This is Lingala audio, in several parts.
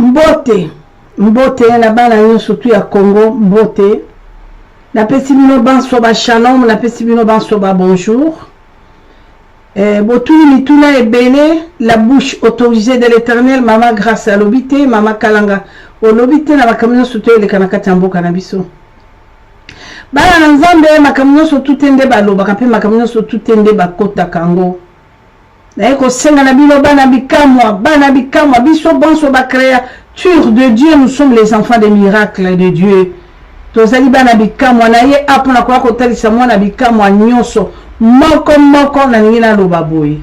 mbote na bana nyonso tu ya Congo mbote na pesi bino banso ba shalom na pesi bino banso ba bonjour botuli mituna ebele la bouche autorisée de l'Éternel mama grâce à l'obité mama kalanga olobité na makamino soto ele kana kati mboka na biso bana na nzambe makamino soto tende baloba kape makamino soto tende bakota kango na ko senga na bino bana bikamwa biso banso ba créature de Dieu, nous sommes les enfants des miracles de Dieu. Tozali bana bikamwa na ye apona kwa kotalisa mwana bikamwa nyonso moko na ngina loba boye.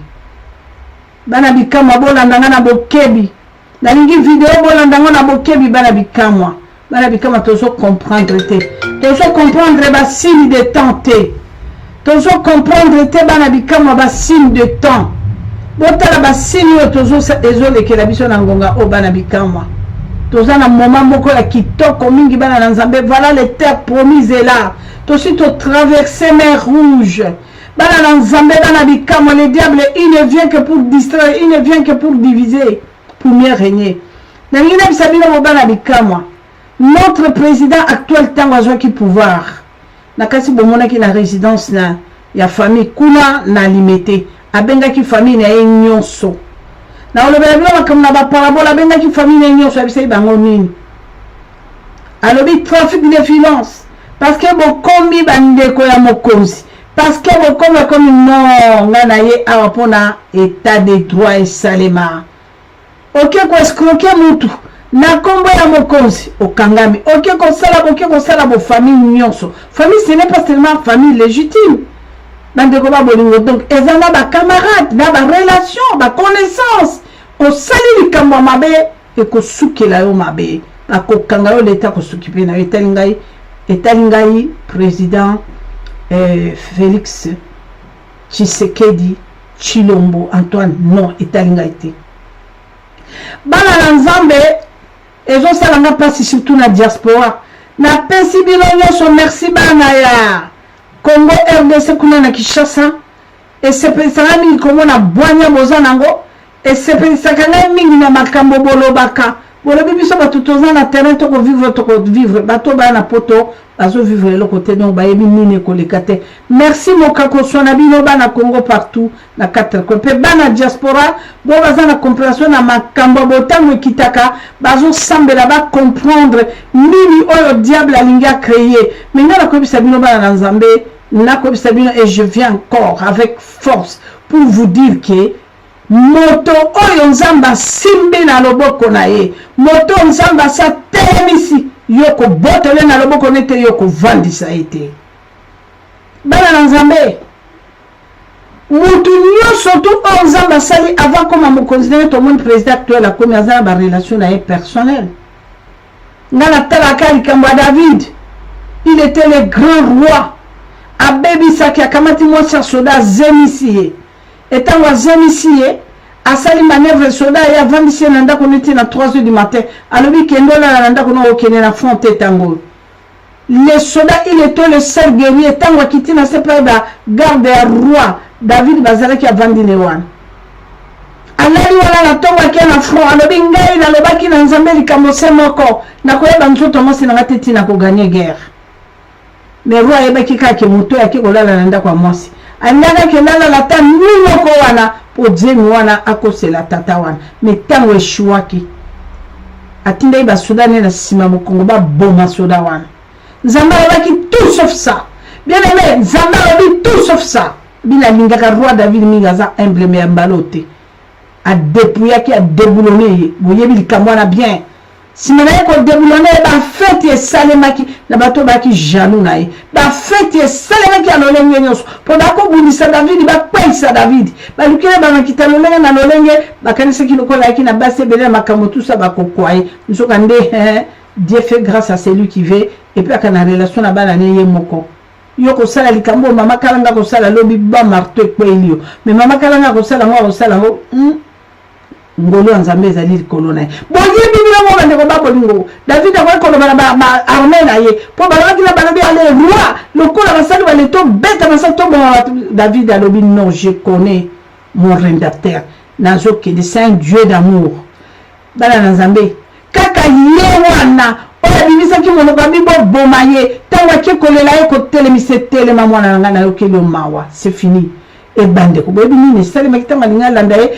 Bana bikamwa bolanda na bokebi. Na lingi video bolanda na bokebi bana bikamwa. Bana bikamwa tozo comprendre te. Tozo comprendre ba signe de temps te. Tozo comprendre te bana bikamwa ba signe de temps. Botala ba signe yo tozo ezole ke la biso na ngonga o bana bikamwa. Toza na moment moko ya kitoko mingi bana na nzambe voilà les terres promises est là tosi to traverser mer rouge bana na nzambe bana bikamwa le diable il ne vient que pour distraire il ne vient que pour diviser pour mieux régner na ngina bisabino mo bana bikamwa notre président actuel tango azwaki pouvoir na kasi bomona ki na résidence na ya famille kuna na limité abengaki famille na ye nyonso na olobela bilo comme na ba parabola benga ki famille nyonso abisai bango nini alobi trafic de finance parce que bokombi bandeko ya mokonzi parce que bokombi comme non ngana ye awa pona état de droit et salema ok ko escroquer mutu na kombo ya mokonzi okangami ok ko sala bo famille nyonso famille ce n'est pas seulement famille légitime bandeko ba bolingo donc ezana ba camarade na ba relation ba connaissance o sali likambo mabe e ko sukela yo mabe ako kanga yo leta ko sukipe na etalingai président Félix Tshisekedi Chilombo Antoine non etalingai te bana na nzambe ezo sala nga pasi surtout na diaspora na pesi bino nyonso merci bana ya Congo RDC kuna na Kinshasa et sepelisa mingi komona bwanya boza nango et sepelisa mingi na makambo bolobaka bolobi biso bato toza na terrain toko vivre bato ba na poto bazo vivre le côté donc ba yebi nini koleka te merci mokako sona bino bana Congo partout na quatre coins pe bana diaspora bo baza na compréhension na makambo botango kitaka bazo sambela ba comprendre nini oyo diable alingi a créer mais ngala ko bisa bino bana na nzambe na ko bisa bino et je viens encore avec force pour vous dire que moto oyo nzamba simbi na loboko na ye moto nzamba sa temisi yoko botele na loboko nete yoko vandisa ete bana na nzambe mutu nyonso tu oyo nzamba sali avant comme mokonzi to mon président actuel a komi aza na ba relation na ye personnel ngana talaka likambo ya David il était le grand roi abebisaki akamati mwasi ya soda zemisi ye etango azemisi ye asali manœuvre soda ya vandisi ye na ndako neti na 3h du matin alobi kendo na ndako na okende na front etango le soda il était le seul guerrier tango akiti na sepa ba garde ya roi David bazalaki avandi ne wana alali wana na tongo akia na front alobi ngai nalobaki na nzambe likambo se moko nakoyeba nzoto mosi na ngati tina koganye guerre mais roi ayebaki kaka moto yaki kolala na ndako ya mwasi alingaka kelala la ta moko wana po dzemi wana akosela tata wana mais tango eshuaki atindai ba sudane na sima mokongo ba boma soda wana nzamba alobaki tout sauf ça bien aimé nzamba alobi tout sauf ça bina lingaka roi David mingaza emblème ya mbalote a dépouillaki a déboulonné boyebi likambo wana bien simana ko déboulonné ba fête et salemaki na bato baki jaloux na ye ba fête et salemaki alolenge nyonso poda ko bundisa David ba paisa David ba lukele ba makita lolenge na lolenge bakanisa ki lokola yaki na base bele makambo tout ça ba kokwaye nsoka nde Dieu fait grâce à celui qui veut et puis akana relation na bana ne ye moko yoko sala likambo mama kalanga ko sala lobi ba marteau ko elio mais mama kalanga ko sala ngo sala ngo ngolo nzambe ezali likolo na ye boyebi bilongo bandeko babolingo David akoyekoloba na armée na ye mpo balobaki na balobi ale roi lokola basali baleto beta basali toboma David alobi non je connais mon rédacteur nazokende c'est un Dieu d'amour bana na nzambe kaka yewana oya bimisaki monoko bibo bomaye tango akekolela ye kotelemisa etelema mwana na ngai nayokeli yo mawa c'est fini ebandeko boyebi nini esalemaki ntango alingi alanda ye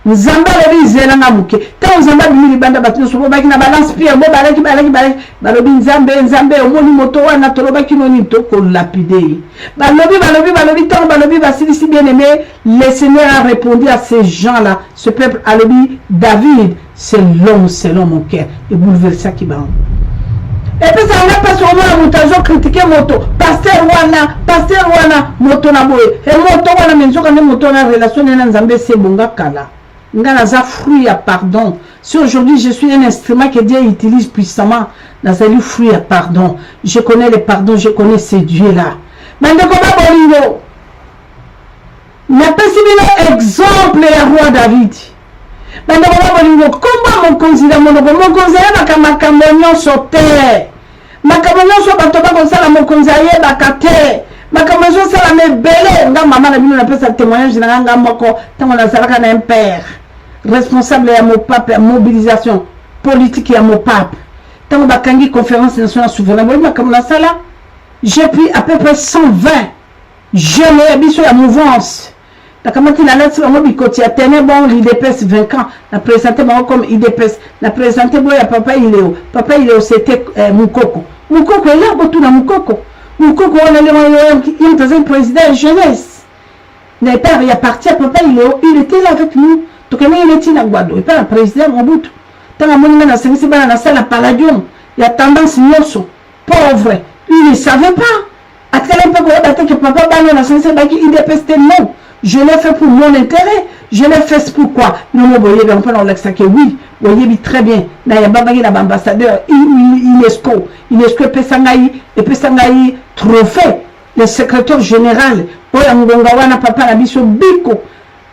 nzambe alobi izelanga moke ntango nzambe abimi libanda bato nyonso bobaki na balance pierre bo balaki balobi nzambe omoni moto wana tolobaki noni tokolapide ye balobi ntango balobi basilisi bien aimé le Seigneur a répondu à ces gens là ce peuple alobi David c'est l'homme selon mon cœur et bouleversaki bango et puis ça n'a pas sûrement moto azo critiquer moto pasteur wana moto na boye et moto wana menzoka ne moto na relation na nzambe c'est bonga kala nga za fruit à pardon. Si aujourd'hui je suis un instrument que Dieu utilise puissamment dans un fruit à pardon, je connais le pardon, je connais ces dieux-là. Mandeko babolingo. N'a pas si exemple ya roi David. Mandeko babolingo, comment mon considère mon considère makambo nyonso te. Makambo nyonso bato bakosala mon considère bakate. Makambo nyonso sala mebele nga mama na bino na pesa témoignage na nga moko tango na salaka na un père. Responsable à mon pape, à mobilisation politique et à mon pape. Tant que Bakangi conférence nationale souveraine, j'ai pris à peu près 120 jeunes habitués à mouvance. La camarade la lettre sur Mobicoti a tenu bon l'IDPS 20 ans, la présenté comme IDPS, la présenté bon à Papa Iléo. Papa Iléo c'était Moukoko. Moukoko est là, tout dans Moukoko. Moukoko on est le président de jeunesse. N'est pas il a parti à Papa Iléo, il était là avec nous. Donc il était là Guado et pas le président Mobutu. Tant que mon na service bana na salle palladium, il y a tendance nyoso pauvre. Il ne savait pas. À quel point que papa bana na service baki IDPS non. Je l'ai fait pour mon intérêt. Je l'ai fait pourquoi? Non mo boye on peut dans l'exact oui, voyez très bien. Na ya babaki na ambassadeur UNESCO Pesangai trophée le secrétaire général oya ngonga wana papa na biso biko.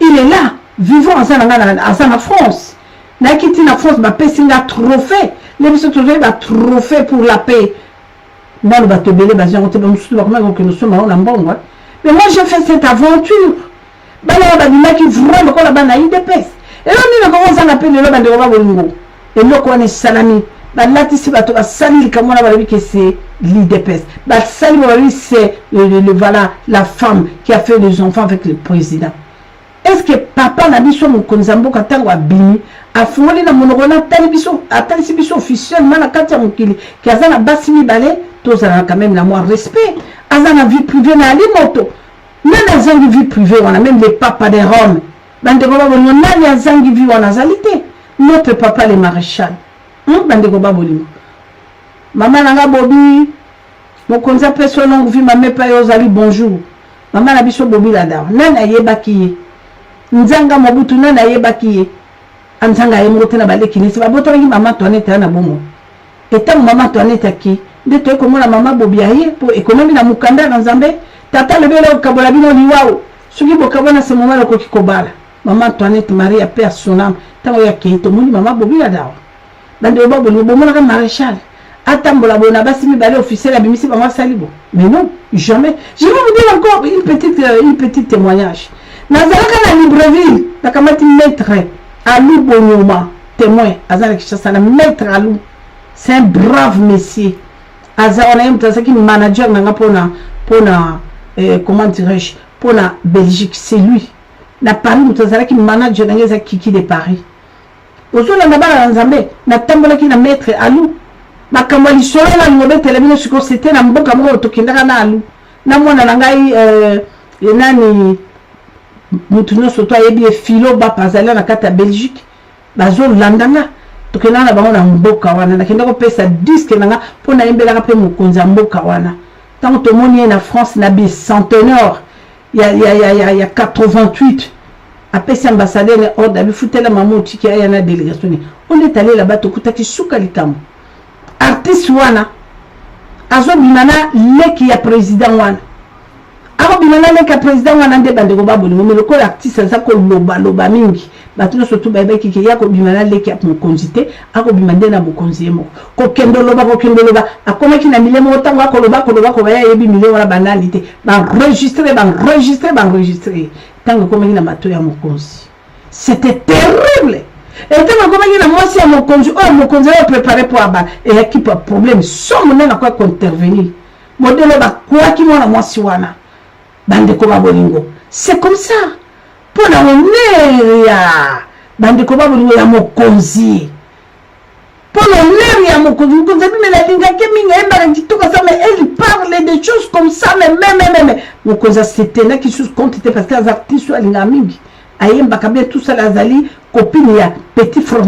Il est là. Vivons en France. Na quitté la France, ma pesinga trophée. Les bisous trophée, ma trophée pour la paix. Moi, le bateau belé, bah, j'ai rentré dans le sud, que nous sommes en bon. Mais moi, j'ai fait cette aventure. Bah, là, il y a qui vraiment qu'on a ban à IDPS. Et là, on commence à l'appeler le bande de Roba Bolingo. Et là, on est salami. Bah, là, tu sais, bah, tu vas salir comme on a vu que c'est l'IDPS. Bah, salir, c'est voilà, la femme qui a fait les enfants avec le président. Est-ce que papa na biso mon konzambo katango abimi afungoli na monogona atali biso officiellement na kati ya mokili ki azana basi mibale tozala quand même na moi respect azana vie privée na ali moto nani azangi vie privée wana même les papas de Rome bandeko babolingo nani azangi vie wana azalité notre papa le maréchal bandeko babolingo mama nanga bobi mokonza peso longue vie mame pa yo ozali bonjour mama na biso bobi la dawa nani ayebaki ye nzanga Mobutu nani ayebaki ye anzanga yemote na baleki nisi babotoki mama Toinette na bomo eta mama Toinette ki nde to komona mama Bobia ye po ekonomi na mukanda na Nzambe tata lebele okabola bino liwao suki bokabona se mama lokoki kobala mama Toinette Maria Père Sonam tango ya keito moni mama Bobia dawa bande babo ni bomona ka maréchal atambola bona basi mibale officiel abimisi mama salibo mais non jamais je vais vous dire encore une petite témoignage. Nazalaka na Libreville, nakamati maître Alou Bonyoma, témoin, Azana Kishasana, maître Alou, c'est un brave monsieur. Aza on a un qui manager nanga pona comment dirais-je, pona Belgique, c'est lui. Na Paris, mutazala qui manager nanga Kiki de Paris. Ozola na bala nzambe, na tambola ki na maître Alou. Makambo lisolo na ngobe telebino siko c'était na mboka mo tokindaka na Alou. Na mwana nangai nani mutu nyonso to ayebi efilo bapazali na kati ya Belgique bazolandanga tokenda na bango na mboka wana nakenda kopesa disque nanga mpo nayembelaka mpe mokonzi ya mboka wana ntango tomoni ye na France na bicentenaire ya 88 apesi ambassadeur ne ordre abifutela mama otiki aya na délégation on est allé là-bas tokutaki suka likambo artiste wana azobima na leki ya président wana ako bimana leka président wana nde bandeko babolingo mais lokola artiste aza koloba mingi bato nyonso tu bayebaki ke ya kobima leki ya mokonzi te akobima nde na mokonzi ye moko kokende loba akomaki na mile moko ntango akoloba koba yebi mile wana banali te baenregistre ntango ekomaki na bato ya mokonzi c'était terrible Et tant que moi si à mon conjoint préparé pour abattre et qui pas problème sans mon n'a quoi intervenir modèle ba quoi qui moi moi si wana bande ko babolingo c'est comme ça pour la honneur ya bande ko babolingo ya mokonzi pour l'honneur ya mokonzi mokonzi mais la linga ke minga embara kituka ça mais elle parle des choses comme ça mais mokonzi c'était là qui sous compte parce que les artistes sont linga mingi ayemba kabia tout ça lazali copine ya petit frère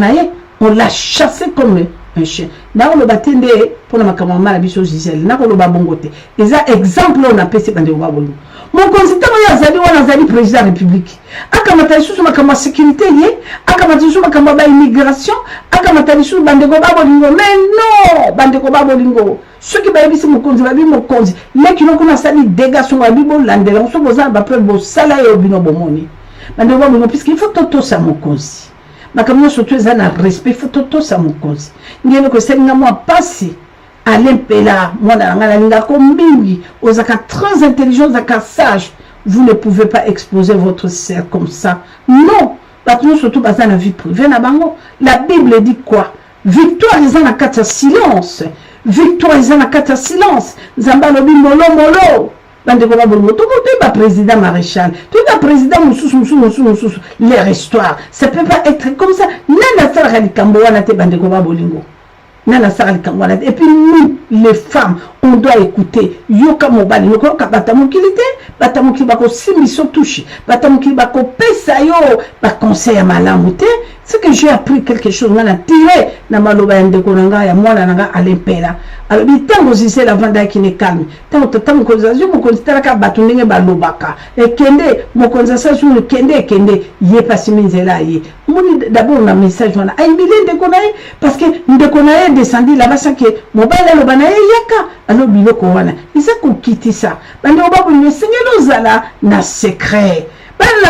on l'a chassé comme un chien na on le batende pour na makamama la biso Gisèle na ko lo babongote eza exemple on a pese bande babolo mon consultant ya zali wana zali président de la République akamata sous makamama sécurité ye akamata sous makamama ba immigration akamata sous bande ko babolingo mais non bande ko babolingo ceux qui ba bisi mon konzi ba bi mon konzi les qui n'ont qu'on a sali dégâts sur la bibo landela on so boza ba preuve bo sala yo bino bomoni bande ko babolingo puisqu'il faut toto ça mon konzi makamyo surtout ça na respect faut toto ça mon konzi ngene ko senga moi passer à l'impela moi na ngala linga ko mingi ozaka très intelligent zaka sage vous ne pouvez pas exposer votre cerf comme ça non bato surtout baza na vie privée na bango la Bible dit quoi victoire ils en a quatre silence victoire ils en a quatre silence zamba lobi molo bande ko babolo to ko ba président maréchal to ba président mususu leur histoire ça peut pas être comme ça nana sala likambo wana te bande ko babolingo nana sala likambo wana et puis nous les femmes on doit écouter yoka mobali yoka batamukilité batamukili bako simiso touche batamukili bako pesa yo ba conseil à malamuté c'est que j'ai appris quelque chose nana tiré na maloba ndeko nanga ya mwana nanga alempela alors bitango zise la vanda qui ne calme tango konzazio mo konzitala ka batundenge balobaka e kende mo konzasation kende ye pasiminzela ye moni d'abord na message wana ay bilende konaye parce que ndeko naye descendi là-bas ça que mobile lo bana yaka alors biloko wana isa ko kitisa bande obabu ni singelo zala na secret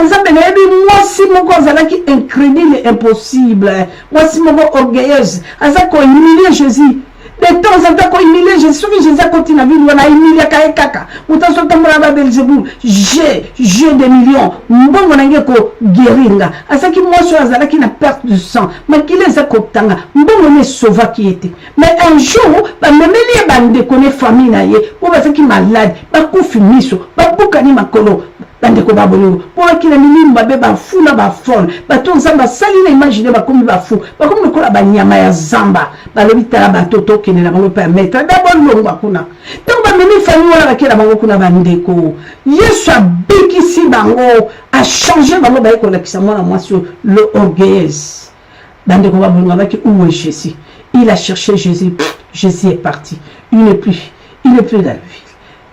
nzambe na yebi mwasi moko azalaki incrédule impossible mwasi moko orgueilleuse aza ko humilier Jésus de temps en temps ko humilier Jésus soki Jésus akoti na ville wana humilier kaka muta so tambula ba Belzebul j'ai des millions mbongo na ngeko guéringa asaki mwasi azalaki na perte de sang makile za kotanga mbongo ne sauva qui était mais un jour ba memeli bande connaît famille na ye po basaki malade ba kufi miso ba bukani makolo bande ko babolingo pour akila milimba be ba fula ba fon ba to nzamba sali na imaginer ba komi ba fu ba komi ko la ba nyama ya zamba ba lobita ba toto kene na bango permettre d'abord longo kuna to ba memi fami wala ba kila bango kuna bandeko Yesu abikisi bango a changer bango ba ko lakisa mwana mwasi le orgueilleuse bande ko babolingo ba ki où est Jésus il a cherché Jésus Jésus est parti il n'est plus dans la ville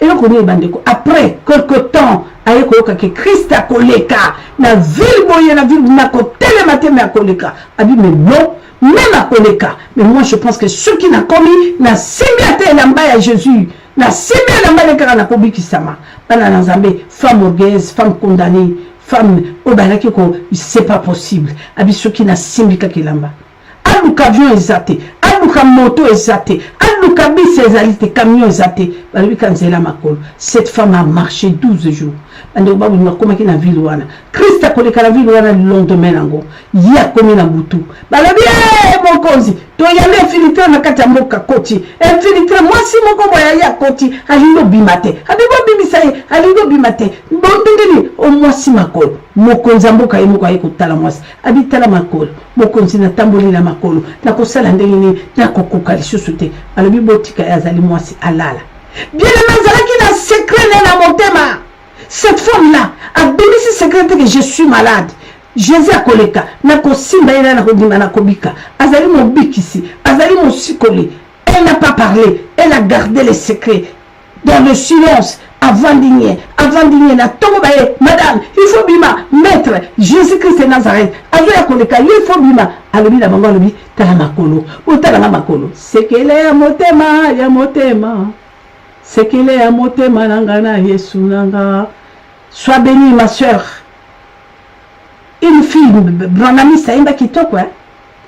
et on connaît bandeko après quelque temps aye koyoka ke Christ a koleka na ville boye na ville na ko télématé mais a koleka abi mais non même a koleka mais moi je pense que ceux qui n'a commis na simbiate na mbaya Jésus na simbiate na mbaya kaka na kobiki sama bana na Nzambe femme orgueilleuse femme condamnée femme obalaki ko c'est pas possible abi ceux qui na simbika kilamba aluka avion ezate aluka moto ezate aluka bis ezalite camion ezate balobi kanzela makolo cette femme a marché 12 jours ande babu makomaki na ville wana Christ akoleka na ville wana le lendemain nango ya komi na butu balobi mokonzi to yale infiltré na kati ya mboka koti infiltré mwasi moko boya ya koti alindo bimate abibo bimisaye alindo bimate bondingini o mwasi makolo mokonzi mboka ye moko ayekotala mwasi abitala makolo mokonzi na tamboli na makolo na kosala ndenge nini na kokoka lisusu te alobi botika yazali mwasi alala bien mazalaki na secret na motema. Cette femme-là a donné ce secret que je suis malade. Jésus a koleka na kosimba ina na kodima na kobika. Azali mon bikisi, azali mon sikoli. Elle n'a pas parlé, elle a gardé les secrets dans le silence. Avant d'igner na tombe baye madame il faut bima maître Jésus-Christ de Nazareth azoya koleka il faut bima alobi na bango alobi tala makolo otala makolo sekele ya motema sekele ya motema nanga na Yesu nanga. Sois bénie ma soeur. Une fille Branami saimba kitoko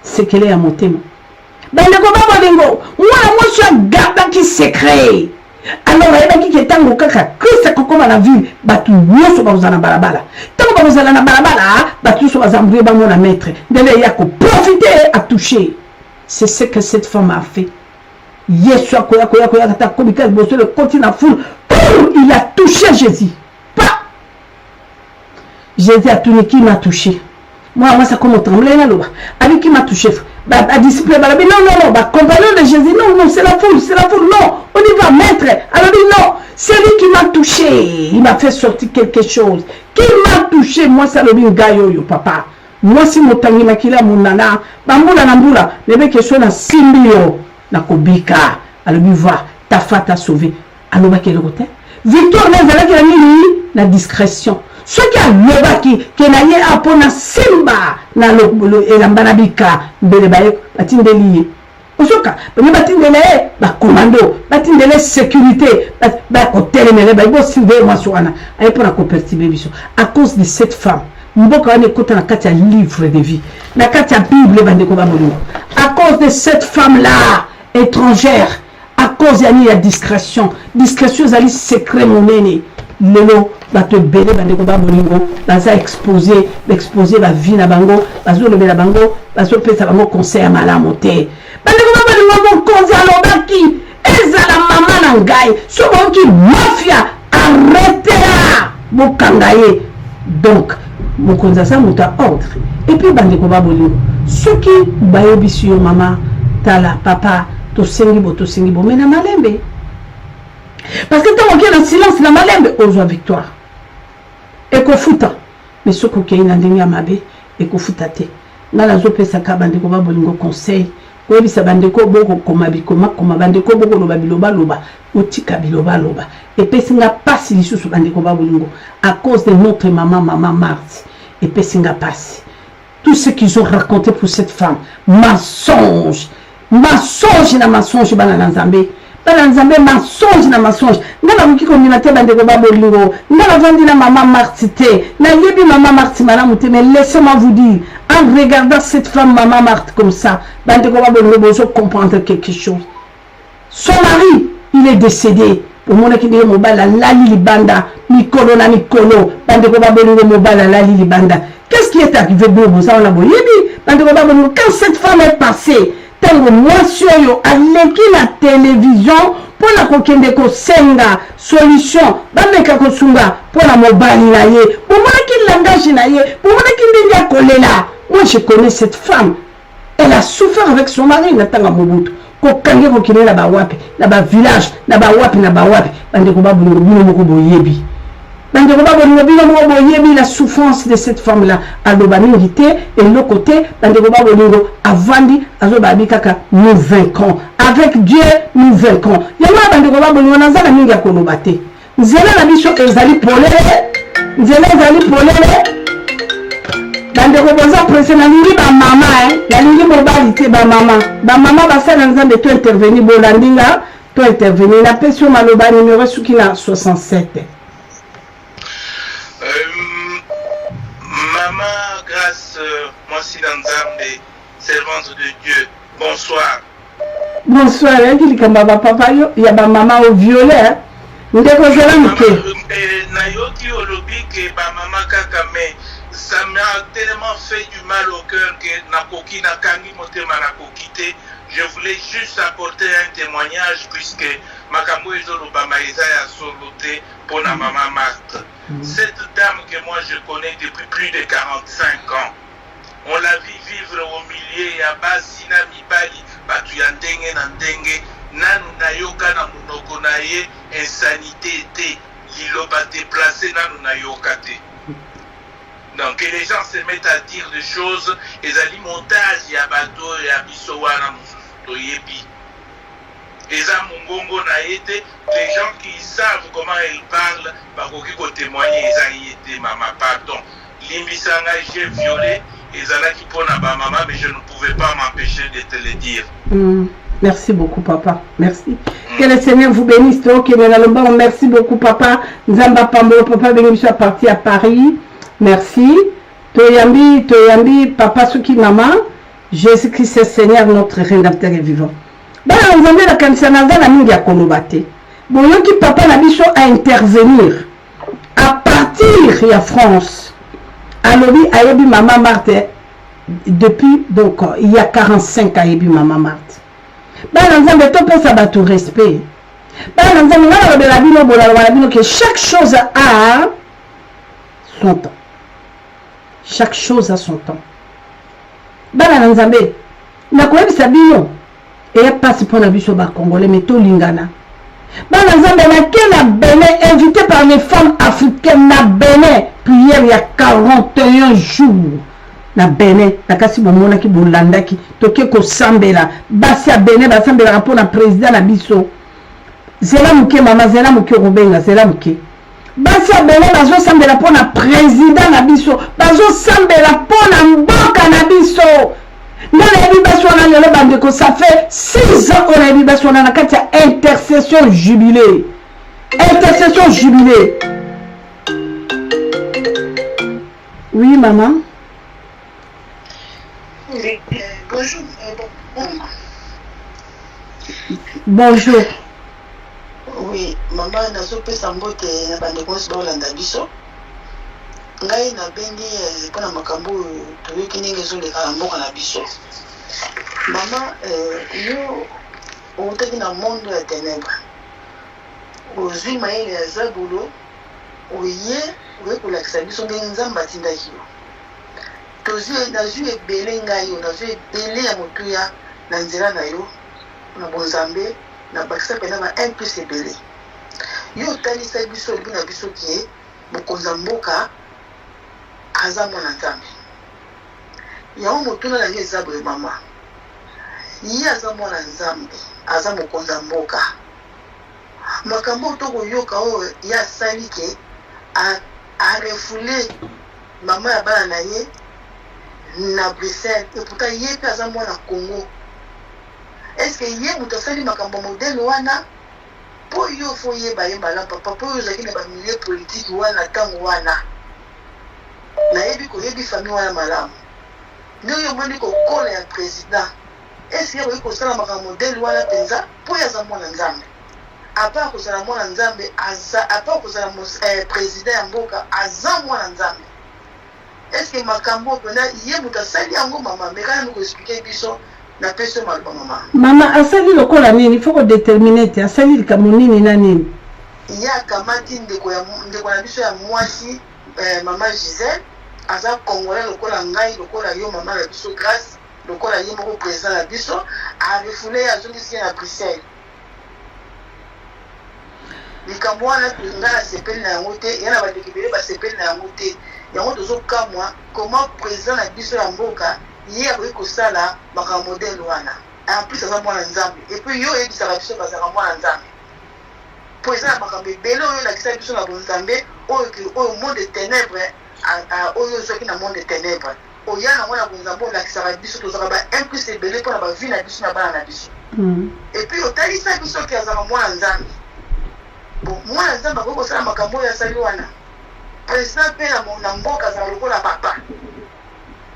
sekele ya motema bande ko babolingo mwana mwasi agardaki secret alors ayebaki ke ntango kaka Christ akokoma na ville bato nyonso bakozala na balabala ntango bakozala na balabala bato nyonso bazambrie bango na maître ndenge ya koprofite à toucher. C'est ce que cette femme a fait. Yesu akoya kata komika liboso le continent foule. Il a touché Jésus. Pas. Jésus a tourné qui m'a touché. Moi ça comme tremblé là là. Avec qui m'a touché. A disciple non, compagnon de Jésus, non, c'est la foule, non, on y va mettre. Alors non, c'est lui qui m'a touché, il m'a fait sortir quelque chose. Qui m'a touché, moi ça le gayo yo papa. Moi si mon tangi makila mon nana, bambula nambula, nebe question na simbio na kobika. Alors lui va, ta femme t'a sauvé. Alors ba quel côté? Victoire mais elle a mis la discrétion. Ce qui a lobaki qui n'a pas pour na simba na lo elamba bika mbele baye batindeli osoka bani batindele ba commando batindele sécurité ba hôtel mele ba bo silver moi soana ay pour la coopérative biso à cause de cette femme mboka ane kota na kati ya livre de vie na kati ya bible bande ko ba bolingo à cause de cette femme là étrangère à cause ya ni ya discrétion zali secret monene lelo bato bele bande ko ba bolingo baza exposé ba vie na bango bazo lobela bango bazo pesa bango conseil malamu te bande ko ba bolingo mo konza lobaki ezala mama na ngai so bonki mafia arrêtez bokangaye donc mo konza sa muta ordre et puis bande ko ba bolingo soki bayebisi yo mama tala papa to sengi bo mena malembe. Parce que tant qu'on est en silence, la malembe ozo victoire. Et qu'on fouta. Mais ce qu'on est en dengue mabe et qu'on foutate. Dans la zone pesaka bandeko ba bolingo conseil. Ko bisa bandeko boko koma bandeko boko loba otika biloba. Et pesinga passe lisusu bandeko ba bolingo à cause de notre maman Marthe. Et pesinga passe. Tout ce qu'ils ont raconté pour cette femme, mensonge na mensonge bana nzambe. Bananzambe mensonge na mensonge ngana muki communauté bandeko ba bolingo ngana vandi na maman Marthe na yebi maman Marthe malamu te mais laissez-moi vous dire en regardant cette femme maman Marthe comme ça bandeko ba bolingo bozo comprendre quelque chose. Son mari il est décédé pour mon qui dit mobala lali libanda mikolo na mikolo bandeko ba bolingo mobala lali libanda. Qu'est-ce qui est arrivé bobo ça on a boyebi bandeko ba bolingo quand cette femme est passée tango mwasi oyo aleki la télévision pona kokende kosenga solution bameka kosunga pona mobali na ye bomonaki langage na ye bomonaki ndenge akolela. Moi je connais cette femme, elle a souffert avec son mari na tanga mobutu kokange kokende na bawapi na ba village na bawapi bandeko babulingo bino moko boyebi bandeko babulingo bino moko boyebi la souffrance de cette femme là aloba mingi te et le côté bandeko babulingo avandi azobabi kaka nous vaincrons avec Dieu nous vaincrons yama bandeko babulingo nazala mingi ya koloba te nzela na biso ezali polele bandeko boza presse na lingi ba mama ya lingi mobali te ba mama basala nzambe to intervenir bolandinga to intervenir na pesio maloba numéro suki na 67. Maman Grâce, moi si Nzambe, servante de Dieu, bonsoir. Bonsoir, il y a papa, il y a maman au violet. Ndeko zela mke. Nayoki olobi ke ba maman kaka mais ça m'a tellement fait du mal au cœur que nakoki nakangi motema nakokite. Je voulais juste apporter un témoignage puisque makambo ezoloba maïza ya soloté pour la maman Marthe. Cette dame que moi je connais depuis plus de 45 ans, on l'a vu vivre au milieu ya basi na mibali batu ya ndenge na ndenge nanu nayoka na munoko na ye insanité te liloba déplacé nanu nayoka te. Donc que les gens se mettent à dire des choses et les montage ya bato ya biso wana mususu toyebi. Eza mungongo na yete, les gens qui savent comment elle parle, bakoki ko témoigner eza yete mama pardon. Limbisanga j'ai violé, ezala ki pona ba maman mais je ne pouvais pas m'empêcher de te le dire. Merci beaucoup papa, merci. Que le Seigneur vous bénisse, merci beaucoup papa. Nzamba Pambo, papa béni soit parti à Paris. Merci. Toyambi, papa Suki maman. Jésus-Christ est Seigneur, notre Rédempteur est vivant. Bana nzambe na kanisa na ngana mingi ya kolobate. boyoki papa na biso à intervenir à partir ya France alobi ayebi Maman Marthe depuis donc il y a 45 ayebi Maman Marthe bana nzambe topesa bato respect bana nzambe ngana lobela bino bolala bino que chaque chose a son temps. Chaque chose a son temps. Bana nzambe na koyebisa bino et passe pour na biso ba congolais mais to lingana. Bana nzambe na kena Bénin invité par les femmes africaines na Bénin prière il y a 41 jours. Na Bénin nakasi bomona ki bolandaki toke ko sambela basi ya Bénin basambela rapport na président na biso. Zela muke mama zela muke robenga zela muke. Basi ya Bénin bazo sambela pour na président na biso bazo sambela pour na mboka na biso. Nana yebi basi wana lelo bandeko ça fait 6 ans on a yebi basi wana na kati ya intercession jubilé. Intercession jubilé. Oui maman. Oui, bonjour. Bonjour. Oui, maman nazopesa mbote na bandeko nyonso baolanda biso. Ngai nabengi mpona makambo oyo toyoki ndenge ezoleka na mboka na biso. Mama, yo outaki na monde ya ténèbre. Ozwi mayele ya zabulo oye kolakisa biso ndenge nzambe atindaki yo. Nazwi ebele ngai yo, nazwi ebele ya motuya na nzela na yo na bonzambe na bakisa pena ba 1 plus ebele. Yo otalisa biso libi na biso ki mokonza mboka aza mwana nzambe. Yango motuna na ye eza boye mama. Ye aza mwana nzambe, aza mokonza mboka. Makambo tokoyoka oyo ye asali ke arefule mama ya bana na ye na Bruxelles et pourtant ye pe aza mwana Congo. Est-ce que ye moto asali makambo modèle wana po yo fo yeba ye bala papa po yo zaki na ba milieu politique wana tango wana na yebi ko yebi famille wana malamu ndio yo moni ko kola ya président. Est-ce que ko sala makambo modèle wana penza po ya za mwana nzambe apa ko sala mwana nzambe aza apa ko sala président ya mboka aza mwana nzambe. Est-ce que makambo pena ye moto asali yango mama mekana ko expliquer biso na peso maloba mama. Mama asali lokola nini? Il faut ko déterminer te asali likamo nini na nini? Ya kamati ndeko na biso ya mwasi mama Gisèle aza congolais lokola ngai lokola yo mama na biso grâce lokola ye moko président na biso a refulé azongisi na Bruxelles. Likambo wana nga na sepeli na yango te yana badekibele basepeli na yango te yango tozokamwa comment président na biso ya mboka ye akoki kosala makambo modèle wana en plus aza mwana nzambe et puis yo oyebisaka biso bazalaka mwana nzambe po eza na makambo ebele oyo olakisa biso na bonzambe oyo monde de ténèbre oyo ozwaki na monde de ténèbre oya nango na bonzambe olakisaka biso tozalaka ba 1 plus ebele mpona bavi na biso na bana na biso et puis otalisa biso ki azalaka mwana nzambe. Bon, mwana nzambe akoki kosala makambo oyo asali wana président mpe na mboka azala lokola papa.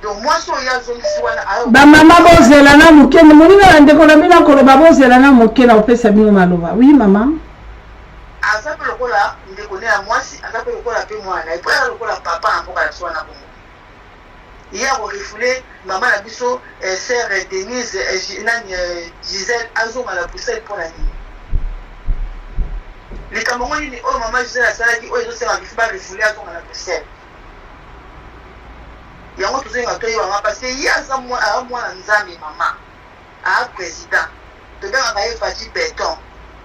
Donc moi so ya zongisi wana ba mama bozela na muke moninga na ndeko na bina koloba bozela na muke na opesa bino maloba. Oui mama. Aza pe lokola ndeko ne ya mwasi aza pe lokola pe mwana et puis aza lokola papa na mboka na biso wana bongo. Hier on refulé maman na biso sœur Denise Gisèle azonga na Bruxelles pour la nuit. Les Camerounais ni oh maman Gisèle asalaki oyo ezosala biso ba refulé azonga na Bruxelles. Yango tozenga toyo wana parce que ye aza mwana nzambe mama a président tobengaka ye Fati Beton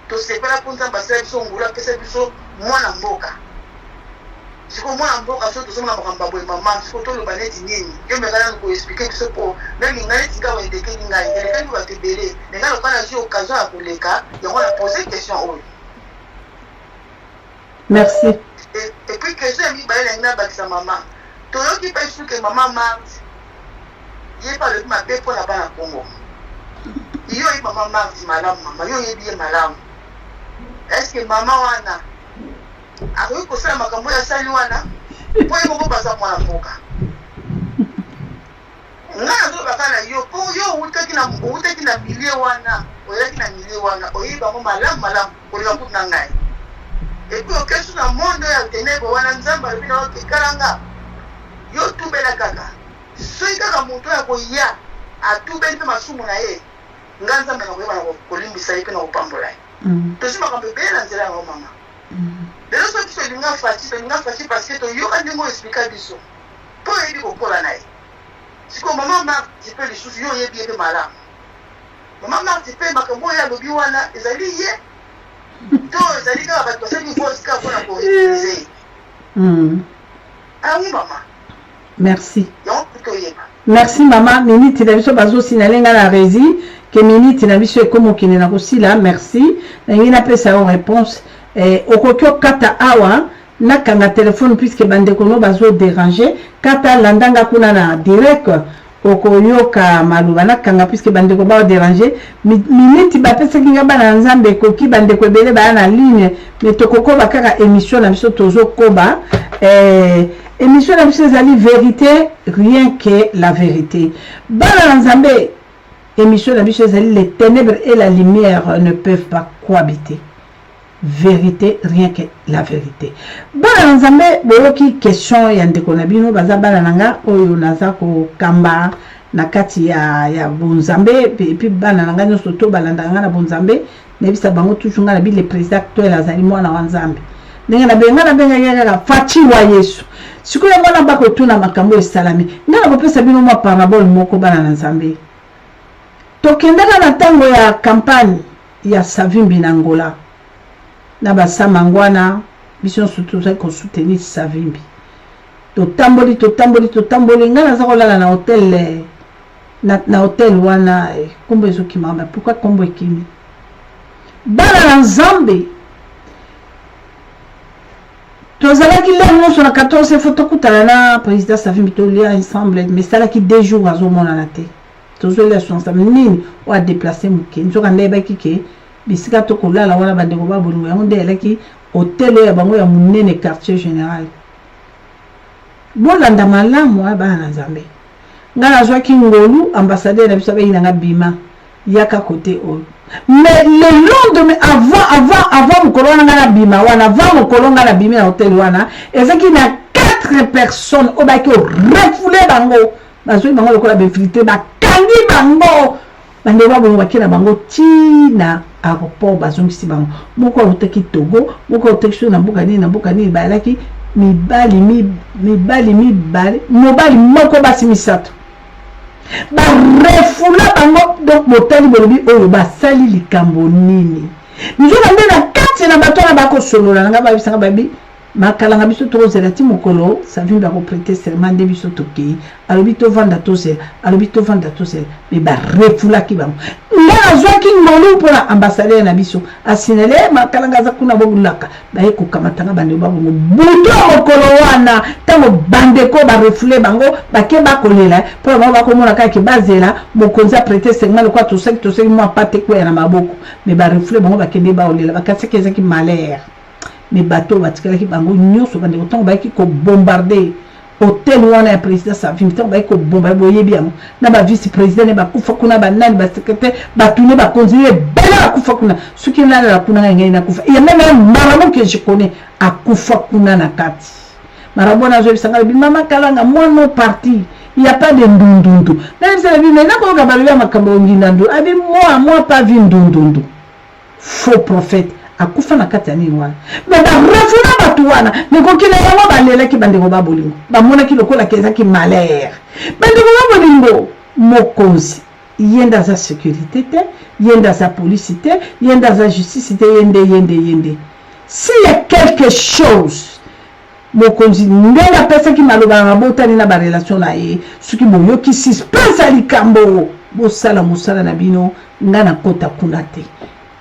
tosepela mpo nzambe asala biso ngula apesa biso mwana mboka. Siko mwana mboka so tozomona makambo boye mama siko toloba neti nini yo mekana koexplike biso mpo ndenge ngai tika wendekeli ngai elekaki bato ebele nenga lokana azwi occasion ya koleka yango na pose question oyo. Merci. Et puis question ya mibale nangi nabakisa mama toyoki mpe suke mama Marthe ye pa lobi mabe mpo na bana Congo yo oyebi mama Marthe malamu mama yo oyebi ye malamu. Est-ce que mama wana akoki kosala makambo oyo asali wana mpo ye moko baza mwana mboka nga zo bakala yo po yo utaki na milie wana oyaki na milie wana oyiba mo malamu koleka kuna ngai et puis okesu na mondo ya ténèbre wana nzambe alobi na okekalanga yo tubela kaka soki kaka moto ya koya atubeli mpe masumu na ye nga nzambe na koyeba na kolimbisa ye mpe na kopambola ye tosi makambo ebele na nzela yango mama lelo soki biso elinga faci parce que toyoka ndenge oexplika biso mpo oyebi kokola na ye sikoyo mama marti mpe lisusu yo oyebi ye mpe malamu mama marti mpe makambo oyo alobi wana ezali ye to ezali kaka bato basali voice kaka mpona koutilize ye awi mama merci yango mpe toyeba merci mama miniti na biso bazosinale nga na rési ke miniti na biso ekomokende na kosila merci nangi napesa yo réponse okoki okata awa nakanga telefone puisque bandeko no bazoderange kata landanga kuna na direct okoyoka maloba nakanga puisque bandeko baoderange miniti bapesaki nga bana nzambe ekoki bandeko ebele baya na ligne me tokokoba kaka émission na biso tozokoba émission na biso ezali vérité rien que la vérité bana nzambe émission na biso ezali les ténèbres et la lumière ne peuvent pas cohabiter vérité rien que la vérité bana nzambe boyoki question ya ndeko na bino baza bana nanga oyo naza kokamba na kati ya bonzambe et puis bana nanga nyonso to balanda nga na bonzambe nebisa bango toujours nga na bi le président actuel azali mwana wa nzambe ndenge na benga kaka faci wa yesu sikoyo yango na bakotuna makambo esalami nga na kopesa bino mwa parabole moko bana na nzambe tokendaka na ntango ya campagne ya Savimbi na Angola na basamangwana biso tozali kosoutenir Savimbi totamboli nga naza kolala na hotel na hotel wana kombo ezokimama pourquoi kombo ekimi bana na nzambe tozalaki lelo nyonso na 14 fo tokutana na président Savimbi tolia ensemble mais esalaki 2 jours azomonana te tozolia so ensemble nini oyo adeplace moke nzoka ndayebaki ke bisika tokolala wana bandeko babolingo yango nde elaki hotel oyo ya bango ya monene quartier général bolanda malamu bana na nzambe nga nazwaki ngolu ambassadeur na biso bayinanga bima yaka kote oyo mais le lendemain avant mokolo wana nga na bima wana avant mokolo nga na bimi na hotel wana ezaki na 4 personnes oyo bayaki orefoule bango bazwi bango lokola befiltre bakangi bango bandeko babongo bakie na bango tina aéroport bazongisi bango moko autaki Togo moko autaki so na mboka nini bayalaki mibali moko basi misato barefula bango donc botali bolobi oyo basali likambo nini nzoka nde na kati na bato wana bakosolola nanga babisanga babi makalanga biso tozela ti mokolo Savimbi akoprete serment nde biso tokei alobi tovanda tozela me barefulaki bango nga nazwaki ngolu mpona ambassadeur na biso asinele makalanga aza kuna bobulaka baye kokamatanga bandeko babongo butu ya mokolo wana ntango bandeko barefule bango bake bakolela mpona bango bakomona kaka bazela mokonzi aprete serment lokwa tosaki mwa pate kwea na maboko me barefule bango bakende baolela bakasaki ezaki malere mais bateau batikalaki bango nyonso bandeko ntango bayaki kobombarde hotel wana ya président Savimbi ntango bayaki kobombarde boyebi yango na bavice président ne bakufa kuna banani basekretare batune bakonzi ebele bakufa kuna soki nalela kuna ngai nakufa ya meme marabu que je connais akufa kuna na kati marabu nazoyebisanga bi mama kalanga mwana parti il y a pas de ndundundu même ça bi mais nakoyoka balobi makambo ngindandu abi moi pas vi ndundundu faux prophète akufa na kati ya nini wana me barefuna bato wana nekokila yango balelaki bandeko babolingo bamonaki lokola kezaki malere bandeko babolingo mokonzi yenda aza sécurité te yenda aza polisi te yenda aza justice te yende s'il y a quelque chose mokonzi ndenge apesaki maloba na botani na barelation na ye soki boyoki suspense ya likambo bosala mosala na bino nga na kota kuna te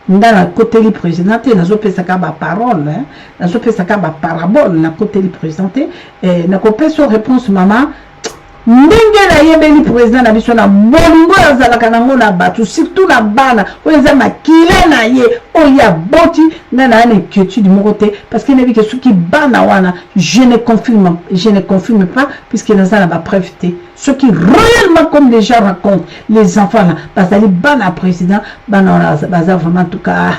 ndana koteli présidente nazopesaka ba parole nazopesaka ba parabole na koteli présidente na kopesa réponse mama ndenge na yebeli président na biso na bolingo azalaka nango na bato surtout na bana oyo eza makila na ye oyo ya boti nga na ana inquiétude moko te parce que nebi ke soki bana wana je ne confirme pas puisque naza na bapreuve te soki réellement comme les gens racontent les enfants là bazali bana président bana wana baza vraiment en tout cas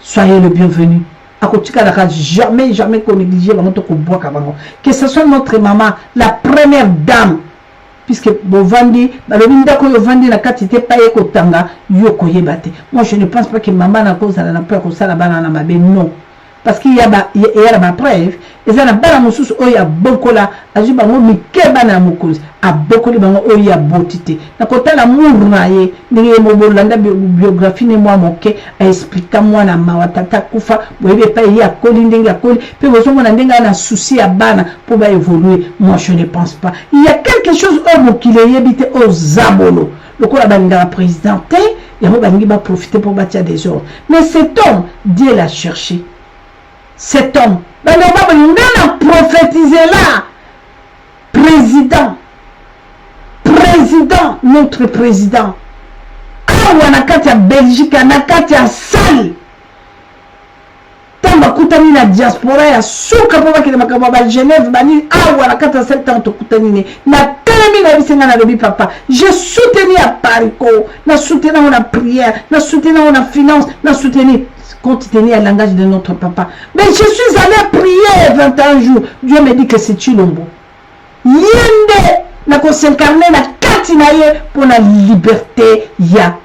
soyez le bienvenu akotikalaka jamais qu'on néglige bango to kobwaka bango que ce soit notre maman la première dame puisque bovandi balobi ndako yo vandi na kati te pa ye kotanga yo koyeba te. Moi je ne pense pas que maman na cause na peur ko sala bana na mabe non parce qu'il y a ma preuve eza na bana mosusu oyo ya bokola azu bango mike bana mokozi abokoli bango oyo ya botite na kotala muru na ye ndenge mobolanda biographie ne moi moke a expliquer moi na mawa tata kufa boyebe pa ye akoli ndenge akoli pe bozongo na ndenge na souci ya bana pour ba évoluer. Moi je ne pense pas il y a quelque chose au mokile yebite au zabolo lokola balinga présidenté yango balingi ba profiter pour bâtir des ordres mais cet homme Dieu l'a cherché. Cet homme, ben on a prophétisé là, président, notre président. Awa nakati ya Belgique, nakati ya Sali. Tamba kutani na diaspora ya suka po bakile makaba ba Genève bani awa nakati ya Sali tanto kutani ne. Na telemi na bisenga na lobi papa. Je soutenu à Parico, na soutenu na prière, na soutenu na finance, na soutenu compte tenu à langage de notre papa. Mais je suis allé prier 21 jours. Dieu me dit que c'est Chilombo. Yende na ko s'incarner na katinaye pour la liberté ya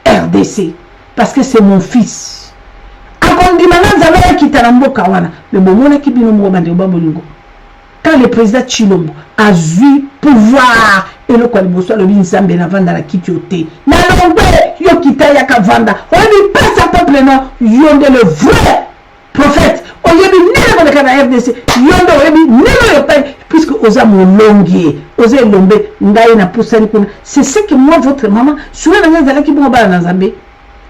RDC. Parce que c'est mon fils. Akondimana nzala kitana mboka wana. Mais bon mona kibino mo bande babolingo. Quand le président Chilombo a eu pouvoir et le quoi le bosso le binzambe na vanda la kitiote. Na lombe yo kitaya ka vanda. On lui passe à peuple non yonde le vrai prophète. On lui dit nele ko kana RDC. Yonde on lui dit nele yo paye puisque oza mon longier. Oza lombe ngai na poussani kuna. C'est ce que moi votre maman souvent na nzala ki bon ba na Zambé.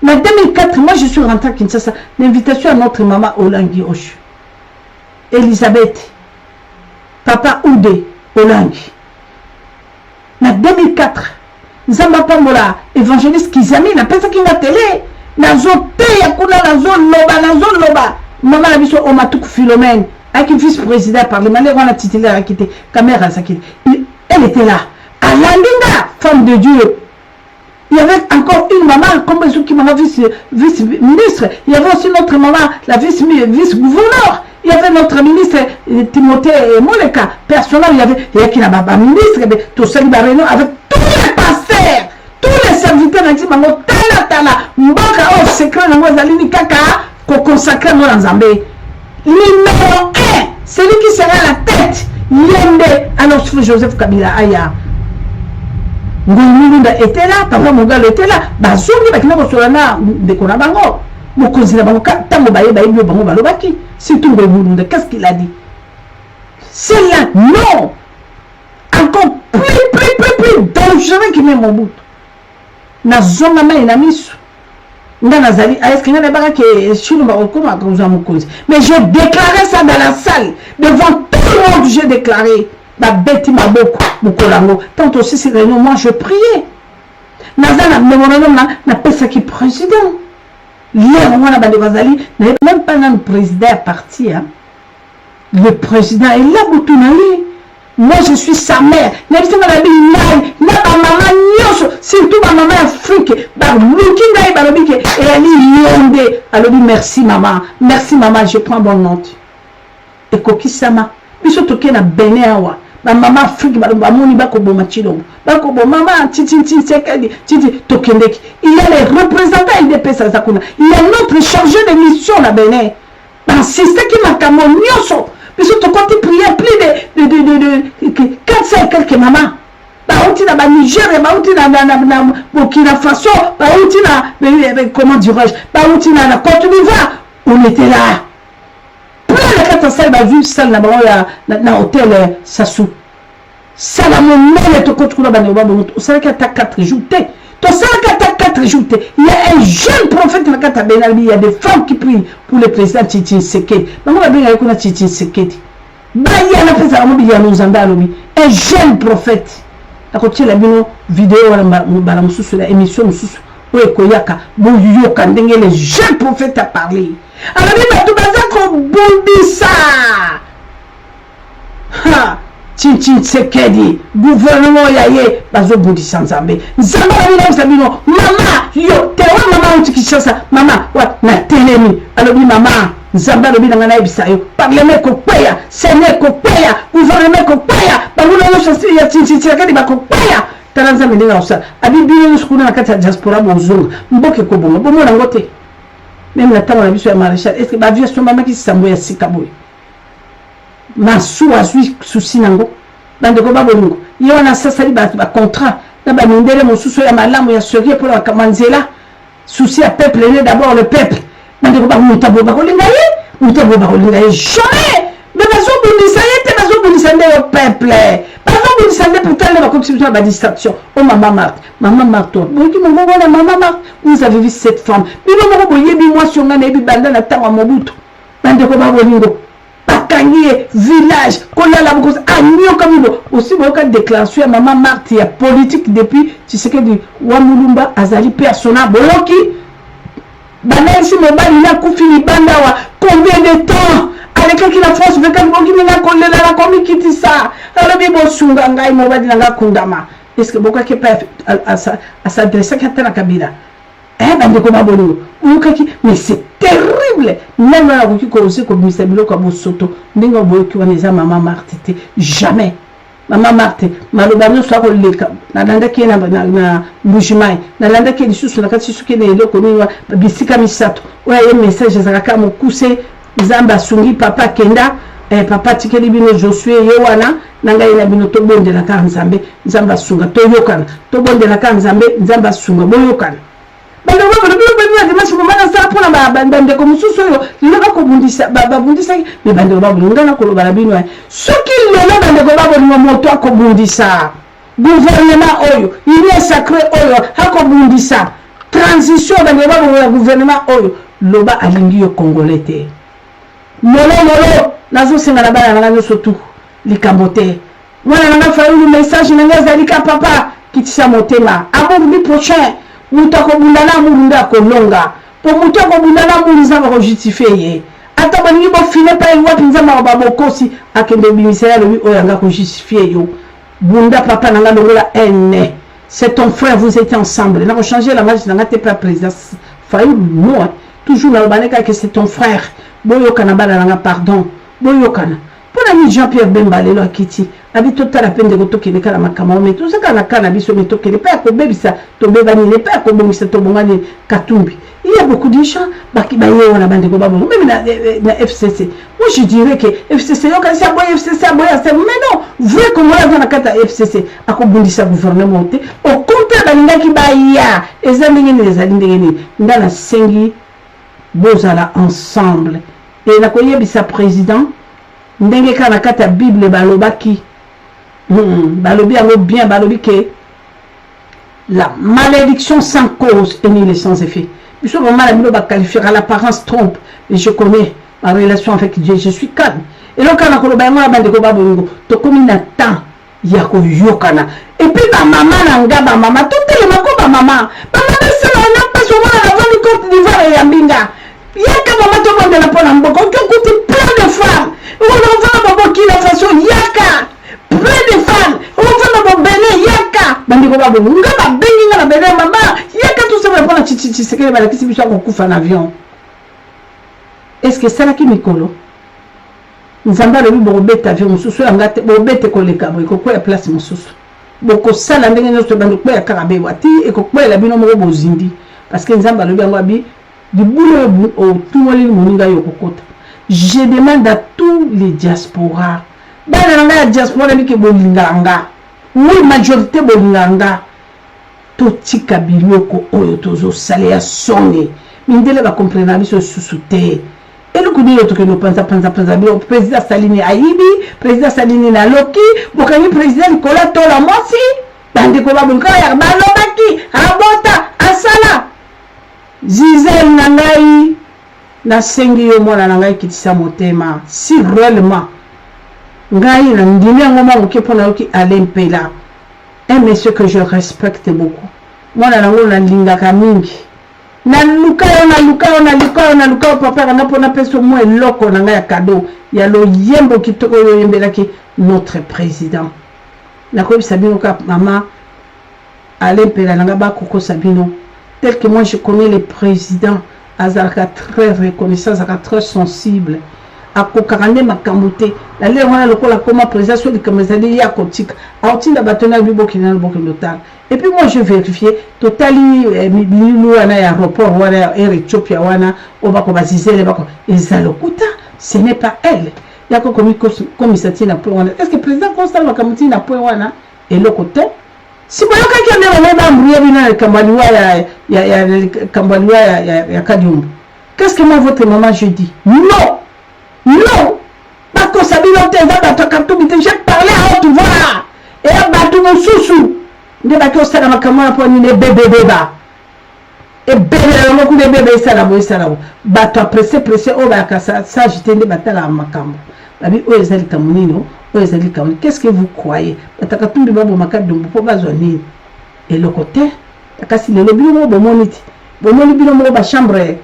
Mais 2004 moi je suis rentré à Kinshasa. L'invitation à notre maman Olangi Oshu. Elisabeth. Papa Oudé Olangi. Na 2004 nzamba pambola évangéliste Kizami na pesa kinga télé nazo peya kuna nazo loba mama na biso Omatuku Philomène avec vice-président parlement les wana titulaire a quitté caméra ça quitté elle était là à Landinga femme de Dieu. Il y avait encore une maman comme ceux qui m'a vice-ministre, il y avait aussi notre maman la vice-gouverneur. Il y avait notre ministre Timothée Moleka, personnel, il y avait qui n'a pas ministre, tout ça, avec tous les pasteurs, tous les serviteurs, tala, mbaka au secret, kaka, qu'on consacre dans Zambé. Numéro 1, celui qui sera la tête, Yende, alors Joseph Kabila Aya. Ngoumounda était là, Papa Mogal était là, Bazouki, Bakina Solana, Dekona Bango. C'est tout le monde. Qu'est-ce qu'il a dit? C'est là, non. Encore plus dangereux qu'il met mon bout. Na zona ma inamisu. Nazali, est-ce qu'il y a des barraques mais j'ai déclaré ça dans la salle. Devant tout le monde, j'ai déclaré. Ma bête m'a beaucoup. Tant aussi, c'est réunion, moi je priais. Nazala, n'a pas ça qui est président. Même pendant le président est parti, hein. Le président est là, moi je suis sa mère. Surtout ma maman Afrique. Et elle dit merci maman, je prends bon note. Et Koki Sama, biso toke na Benéawa. Ma maman Afrique, maman titi tokendeki. Il y a les représentants IDP Sazakuna. Il y a notre chargé de mission la Bénin. Un système qui m'a camonioso. Mais surtout quand tu priais plus de 400 et quelques mamans. Baouti na Niger, baouti na Burkina Faso, baouti na comment dirais-je, baouti na Côte d'Ivoire. On était là. Plein de 400 salles, vu salle na hôtel Sassou. Ça va mon nom te coach kuna bana babo to ça ka ta 4 jours to ça ka ta 4 jours il y a un jeune prophète na kata Benalbi, il y a des femmes qui prient pour le président Titi Sekedi bango ba benga kuna Titi Sekedi ba ya na pesa mo biya no zamba lobi un jeune prophète akotiela bino vidéo wala mbala mususu la émission mususu oyo koyaka boyoka ndenge les jeunes prophètes a parlé alobi bato baza kobundisa Chinchin Sekedi gouvernement ya ye bazobundisa nzambe nzambe abinabisa bino mama yo tewa mama utikishasa mama wa na telemi alobi mama nzambe alobi nanga nayebisa yo parlement kokweya seigneur kokweya gouvernement kokweya bangulo nyonso ya Chinchin Sekedi bakokweya tala nzambe ndenge osala abibino nyonso kuna na kati ya diaspora bozonga mboke kobonga bomona ngo te même na ntango na biso ya maréchal est ce que bavie sombamaki sambo ya sika boye masu azwi susi nango bandeko babolingo ye wana sasali bacontrat na bamindele mosusu ya malamu ya serie mpona bakamanzela susi ya peuple ne d'abord le peuple bandeko bamuta bakolinga ye muta bakolinga ye jamais me bazobundisa ye te bazobundisa nde yo peuple bazobundisa nde pourtant nde bakokisi biso na badistraction o mama Marthe boyiki mongo wana mama Marthe vous avez vu cette femme bino moko boyebi mwasi onga nayebi banda na ntango ya mobutu bandeko babolingo bakangiye village kolala bokosi anyoka bibo aussi boyoka déclaration ya mama Marthe ya politique depuis Tshisekedi wa Mulumba azali persona boyoki banesi mobali na kufi libanda wa combien de temps alekaki na France vekaki boki mina kolela la komi kitisa alobi bosunga ngai mobali nanga kundama est-ce que bokaki pa s'adresser kata na Kabila bandeko babolingo uyokaki mais c'est terrible même na koki koose kobimisa biloko ya bosoto ndenge boyoki wana eza mama Marthe te jamais mama Marthe maloba nyonso akoleka nalandaki ye na mbujimai nalandaki ye lisusu na kati suki na eloko nini bisika misato oyo ye message ezalaka mokuse nzambe asungi papa kenda papa tikeli bino Josue ye wana na ngai na bino tobondelaka nzambe nzambe asunga toyokana tobondelaka nzambe nzambe asunga boyokana bandeko babilo bino dimanche momana sala mpona bandeko mosusu oyo liloka kobundisa babundisaki me bandeko babolingo nga na koloba na bino soki lelo bandeko babolingo moto akobundisa gouvernement oyo union sacré oyo akobundisa transition bandeko babolingo ya gouvernement oyo loba alingi yo congolais te molomolo nazosenga na bana nanga nyonso tu likambo te mwana nanga fayulu message nanga ezalika papa kitisa motema amour prochain mutu akobunda na mulu nde akolonga po mutu akobunda na mulu nzambe akojustifie ye ata balingi bofine pa wapi nzambe babokosi akende obimisa ye alobi oyo anga kojustifie yo bunda papa nanga longola ene c'est ton frère vous étiez ensemble na kochanger la marche nanga te pa président Fayulu non toujours nalobaneka que c'est ton frère boyokana bana nanga pardon boyokana mpona ni Jean-Pierre Bemba lelo akiti abi totala mpe ndeko tokende kala makambo me tozaka na kana biso me tokende mpe akobebisa tobebanini mpe akobongisa tobongani Katumbi il y a beaucoup de gens baki baye wana bandeko babongo même na FCC moi je dirais que FCC yokanisi aboye FCC aboye ase mais non vrai comme on a na kata FCC akobundisa gouvernement te au contraire balingaki baya eza ndenge nini ezali ndenge nini ndana sengi bozala ensemble et nakoyebisa président ndenge ka na kata Bible balobaki balobi yango bien balobi que la malédiction sans cause est nulle sans effet biso vraiment la bilo ba qualifiera l'apparence trompe et je connais ma relation avec Dieu je suis calme et donc kana koloba yango na bandeko babongo to komi na temps ya koyokana et puis ba maman nanga ba maman to telema ko ba maman sala na paso mona na vandi Côte d'Ivoire ya mbinga yaka maman to bondela pona mboko to kuti plein de femmes on va ba Burkina Faso yaka plein de femmes on va ba Bénin yaka bandeko babongo nga ba bengi nga na Bénin maman yaka tout ça va pona chichi sekele ba kisi biso ko kufa na avion est-ce que ça la ki mikolo nzamba le bo beta avion mususu anga te bo beta koleka bo ko ya place mususu boko sala ndenge nyoto bando ko ya karabe wati e ko la bino mo bozindi parce que nzamba le biango abi du boulot au tout wali moninga yo kokota je demande à tous les diasporas bana nga diaspora biki bolinganga oui majorité bolinganga to tika biloko oyo tozo sale ya songe mindele ba comprendre biso susute et le coup de que nous pensons président Salini Aibi président Salini na Loki bokani président Nicolas Tola Mwasi bande ko babunka ya balobaki abota asala Zizel nangai na sengi yo mwana nangai kitisa motema si réellement ngai na ndimi ngoma moke pona yoki alempela un monsieur que je respecte beaucoup mwana nango na lingaka mingi na luka papa na pona peso mo eloko na ngai ya cadeau ya lo yembo kitoko yo yembelaki notre président na ko sabino ka mama alempela nanga ba koko sabino tel que moi je connais les présidents azalaka très reconnaissant azalaka très sensible akokakande makamute la lelo wana lokola koma président so likamezali ya kotika autinda batona bibokina lotal et puis moi je vérifier totali milu wana ya aéroport wana ya Air Ethiopia wana obako bazizele bako ezalokuta ce n'est pas elle yako komisati na point wana est-ce que président constant makamuti na point wana elokote si boyoka ki ndelo ba mbriye bina kambaliwa ya kambaliwa ya Kadiumbu qu'est-ce que moi votre maman je dis non bako sabino te za bataka to bite j'ai parlé à haute voix et batu mususu nde bako sala makamwa po ni bébé et bébé mo ku bébé sala bo bato pressé o ba ka ça j'étais nde batala makambo babi o ezali kamunino o ezali kamunino qu'est-ce que vous croyez bataka tumbi babo makadumbu po bazwa nini et le côté takasi le bino mo moniti bomoni bino mo ba chambre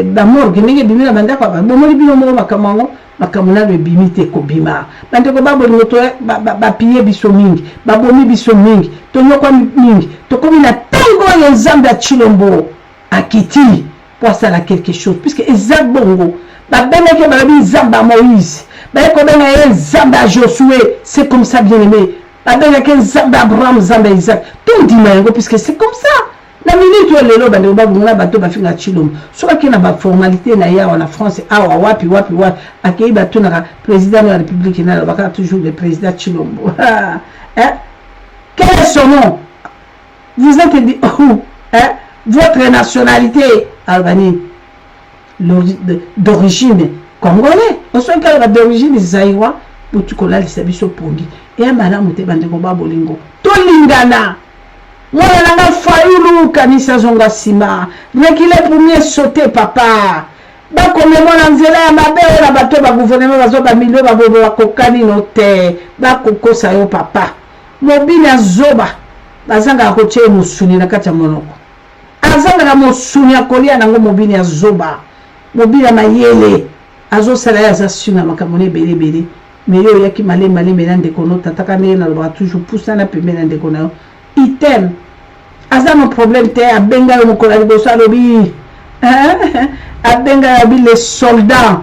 ba morgue ndenge bimina banda kwa bomoni bino mo makamango makamuna be bimite ko bima bande ko babo ngoto ba piye biso mingi babomi biso mingi to nyoko mingi to komi na tango ya Nzambe a Chilombo akiti pour ça la quelque chose puisque ezak bongo ba beneke ba bi Nzambe Moïse ba ko benga Nzambe a Josué c'est comme ça bien aimé ba beneke Nzambe Abraham Nzambe Isaac tout dit mango puisque c'est comme ça. La minute où les lobes de Babuna bateau va finir à Chilom. Soit qu'il y a une formalité en France, wapi, accueilli bateau na président de la République, il y a toujours le président Chilombo. Quel est son nom? Vous êtes dit où? Votre nationalité Albanie d'origine congolais. On sait qu'elle est d'origine zaïrois, pour tu connais les services au Pongi. Et un malin mouté bandeko babolingo. Tolingana. Moi, je failli kanisa zonga sima. Rekile pour mieux sauter, papa. Donc, comme moi, on a ma belle, la bateau, le gouvernement, va zoba milieu, va boire kokani note. Ba koko sayo, papa. Mobile ya zoba. Bazanga koche musuni na kati ya monoko. Azanga na musuni akolia nango mobile ya zoba. Mobile ya mayele. Azo sala ya zasuna makamone bele bele. Meyo yaki male melande kono tataka ne na ba toujours poussa na pembe na ndeko na item. Asa mon problème te abenga yo mokola liboso alobi abenga yabi les soldats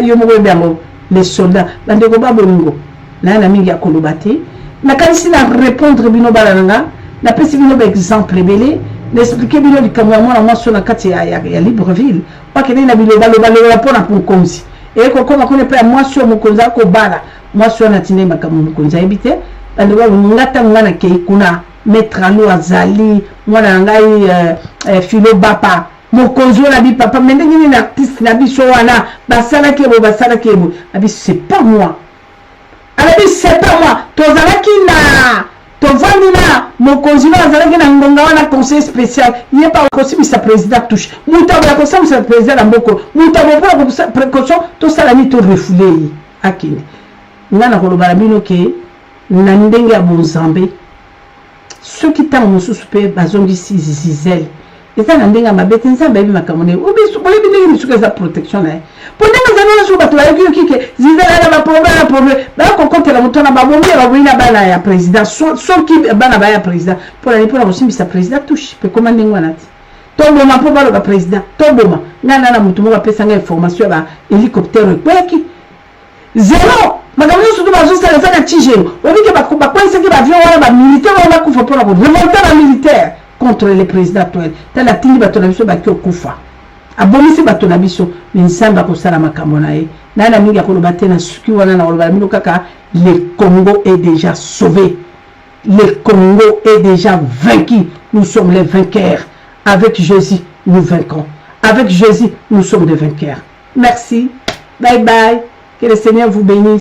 yo moko bango les soldats bandeko babolingo na mingi akoloba te na kanisi na répondre bino balananga na pesi bino ba exemple belé n'expliquer bino likambo ya mwana mwasi na kati ya Libreville wakene na bino baloba pona mokonzi et ko koma kone pe mwasi mokonzi ko bala mwasi na tinde makambo mokonzi ebite bandeko ngata ngana ke kuna maître alo azali mwana ngai filo bapa mokonzi na bi papa mais ndenge ni artiste na biso wana basala kebo abi c'est pas moi alabi c'est pas moi tozalaki na tovandi na mokonzi na azalaki na ngonga wana conseil spécial ye pa kosibisa président touche mutabo ya kosibisa président na mboko mutabo pour précaution to sala ni to refoulé akini ngana koloba bino ke na ndenge ya bonzambe ceux qui t'ont mosusu pe bazongisi zizel eza na ndenge mabete nzambe bi makamone obisu bolebi ndenge bisuka za protection na pondenga zana so bato bayoki kike zizel na ba problème ba ko kontela mutona ba bombi ba boina bana ya président so ki bana ba ya président pour la kosimbisa président touche pe komande ngwanati toboma po balo ba président toboma ngana na mutu mo ba pesa nga information ba hélicoptère kweki zéro makambo surtout bazo sala ça tijero obike ba kwese ki ba avion wala ba militaire wala kufa pour remonter la militaire contre les présidents actuels tala tingi bato na biso baki okufa abomisi bato na biso nzamba ko sala makambo na ye na mingi akoloba te na suki wana na oloba mino kaka le Congo est déjà sauvé, le Congo est déjà vaincu, nous sommes les vainqueurs, avec Jésus nous vaincrons, avec Jésus nous sommes des vainqueurs. Merci, bye bye, que le Seigneur vous bénisse.